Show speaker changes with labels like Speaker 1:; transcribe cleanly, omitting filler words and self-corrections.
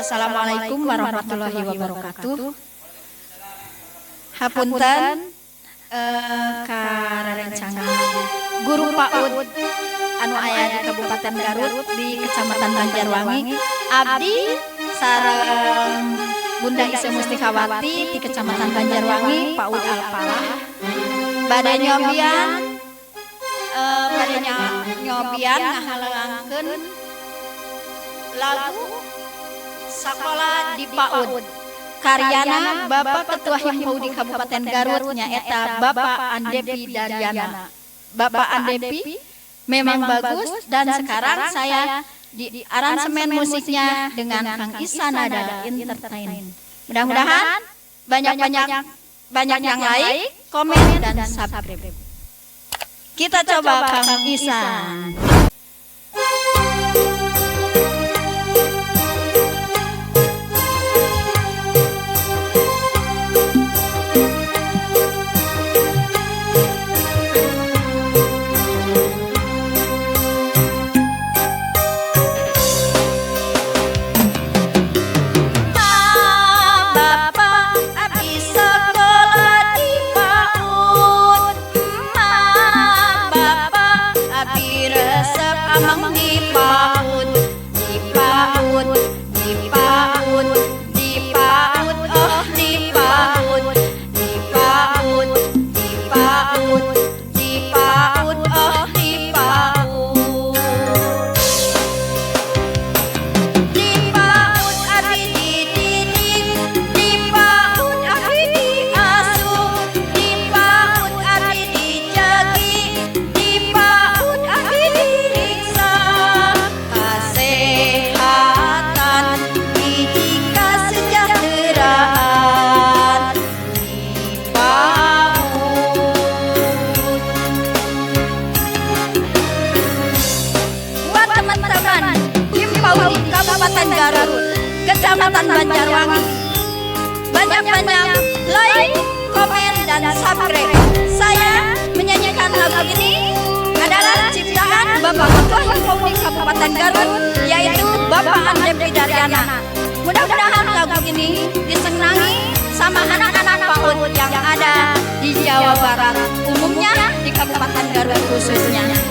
Speaker 1: Assalamualaikum warahmatullahi wabarakatuh. Hapunten karerencangan guru PAUD anu aya di Kabupaten Garut di Kecamatan Banjarwangi. Abdi sareng Bunda Ise Mustikawati di Kecamatan Banjarwangi, PAUD Al-Falah. Bade nyobian ngahalalangkeun lagu Sakola di PAUD. Karyana Bapak Ketua Himpuh di Kabupaten Garut nyaeta Bapak Andepi Daryana. Bapak Andepi memang bagus dan sekarang saya di aransemen musiknya dengan Kang Isanada Entertain. Mudah-mudahan banyak yang like, komen dan subscribe. Kita coba Kang Isan. Amang di PAUD, di PAUD, di PAUD, di PAUD, oh di PAUD, di PAUD, di PAUD, di PAUD, oh di PAUD. Di PAUD abi dididik, di PAUD abi diasuh, di PAUD abi dijagi, di PAUD abi Kabupaten Garut, Kecamatan Banjarwangi. Banyak-banyak like, komen, dan subscribe. Saya menyanyikan lagu ini adalah ciptaan Bapak Ketua Himpuh di Kabupaten Garut, yaitu Bapak Andepi Daryana. Mudah-mudahan lagu ini disenangi sama anak-anak PAUD yang ada di Jawa Barat, umumnya di Kabupaten Garut khususnya.